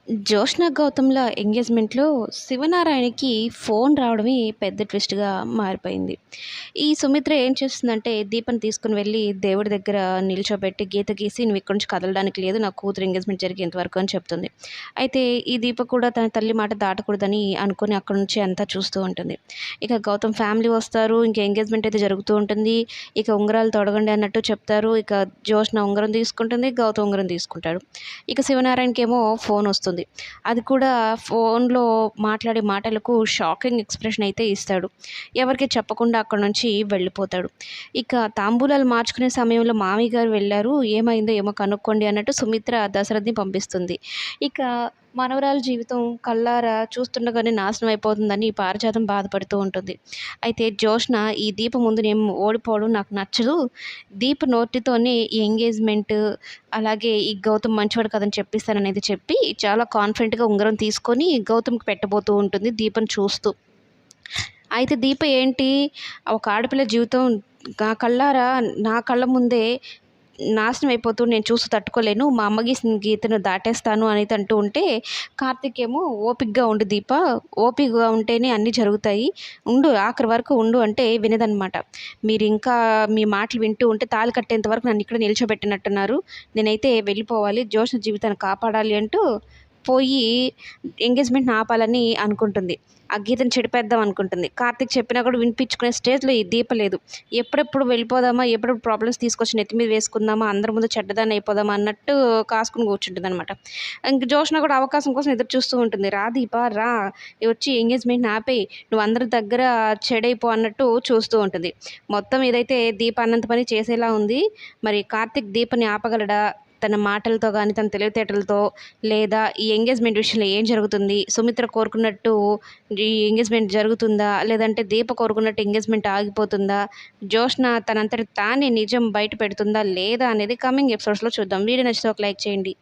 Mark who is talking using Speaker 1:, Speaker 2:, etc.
Speaker 1: 'Jyotsna గౌతమ్‌ల' ఎంగేజ్‌మెంట్‌లో శివనారాయణకి phone రావడమే పెద్ద ట్విస్ట్‌గా మారిపోయింది. ఈ సుమిత్ర ఏం చేస్తుందంటే దీపని తీసుకొని వెళ్ళి దేవుడి దగ్గర నిల్చోబెట్టి గీత గీసి "నువ్వు ఇక్కడి నుంచి కదలడానికి లేదు. నా కూతురు ఎంగేజ్‌మెంట్ జరిగేంత వరకు" అని చెప్తుంది. అయితే ఈ దీప కూడా తన తల్లి మాట దాటకూడదని అనుకోని అక్కడి నుంచి అంతా చూస్తూ ఉంటుంది. ఇక గౌతమ్ ఫ్యామిలీ వస్తారు. ఇంక ఎంగేజ్‌మెంట్ అయితే జరుగుతూ ఉంటుంది. ఇక ఉంగరాలు తొడగండి అన్నట్టు చెప్తారు. ఇక జ్యోత్స్న ఉంగరం తీసుకుంటుంది. గౌతమ్ ఉంగరం తీసుకుంటాడు. ఇక శివనారాయణకేమో ఫోన్ వస్తుంది. అది కూడా ఫోన్‌లో మాట్లాడే మాటలకు షాకింగ్ ఎక్స్‌ప్రెషన్ అయితే ఇస్తాడు. ఎవరికీ చెప్పకుండా అక్కడి నుంచి వెళ్ళిపోతాడు. ఇక తాంబూలాలు మార్చుకునే సమయంలో మామయ్య గారు వెళ్లారు. ఏమైందో ఏమో కనుక్కోండి అన్నట్టు సుమిత్ర దశరథ్‌ని పంపిస్తుంది. ఇక మనవరాల జీవితం కళ్ళారా చూస్తుండగానే నాశనం అయిపోతుందని పారిజాతం బాధపడుతూ ఉంటుంది. అయితే జ్యోత్స్న ఈ దీప ముందు నేను ఓడిపోవడం నాకు నచ్చదు. దీప నోటితోనే ఈ ఎంగేజ్‌మెంట్ అలాగే ఈ గౌతమ్ మంచివాడు కాదని చెప్పిస్తాననేది చెప్పి చాలా కాన్ఫిడెంట్‌గా ఉంగరం తీసుకొని గౌతమ్‌కి పెట్టబోతూ ఉంటుంది దీపని చూస్తూ. అయితే దీప ఏంటి ఒక ఆడపిల్ల జీవితం కళ్ళారా నా కళ్ళ ముందే నాశనం అయిపోతూ నేను చూస్తూ తట్టుకోలేను. మా అమ్మ గీసిన గీతను దాటేస్తాను అనేది అంటూ ఉంటే, కార్తీక్ ఏమో "ఓపికగా ఉండు దీప, ఓపికగా ఉంటేనే అన్నీ జరుగుతాయి. ఉండు ఆఖరి వరకు ఉండు" అంటే వినదనమాట. "మీరింకా మీ మాటలు వింటూ ఉంటే తాళి కట్టేంత వరకు నన్ను ఇక్కడే నిల్చోబెట్టినట్టున్నారు. నేనైతే వెళ్ళిపోవాలి. జ్యోత్స్న జీవితాన్ని కాపాడాలి" అంటూ పోయి ఎంగేజ్‌మెంట్‌ని ఆపాలని అనుకుంటుంది. ఆ గీతను చెడిపేద్దాం అనుకుంటుంది. కార్తీక్ చెప్పినా కూడా వినిపించుకునే స్టేజ్‌లో ఈ దీప లేదు. ఎప్పుడెప్పుడు వెళ్ళిపోదామా? ఎప్పుడెప్పుడు ప్రాబ్లమ్స్ తీసుకొచ్చి నెత్తి మీద వేసుకుందామా? అందరి ముందు చెడ్డదాన్ని అయిపోదామా? అన్నట్టు కాసుకొని కూర్చుంటుందనమాట. ఇంక జ్యోత్స్న కూడా అవకాశం కోసం ఎదురు చూస్తూ ఉంటుంది. "రా దీప రా! వచ్చి ఎంగేజ్‌మెంట్‌ని ఆపేయి. నువ్వు అందరి దగ్గర చెడైపో" అన్నట్టు చూస్తూ ఉంటుంది. మొత్తం ఇదైతే దీప అన్నంత పని చేసేలా ఉంది. మరి కార్తీక్ దీపని ఆపగలడా? తన మాటలతో గానీ, తన తెలివితేటలతో లేదా ఈ ఎంగేజ్‌మెంట్ విషయంలో ఏం జరుగుతుంది? సుమిత్ర కోరుకున్నట్టు ఈ ఎంగేజ్‌మెంట్ జరుగుతుందా? లేదంటే దీప కోరుకున్నట్టు ఎంగేజ్‌మెంట్ ఆగిపోతుందా? జ్యోత్స్న తనంతట తానే నిజం బయట పెడుతుందా? లేదా? అనేది కమింగ్ ఎపిసోడ్స్‌లో చూద్దాం. వీడియో నచ్చితే ఒక లైక్ చేయండి.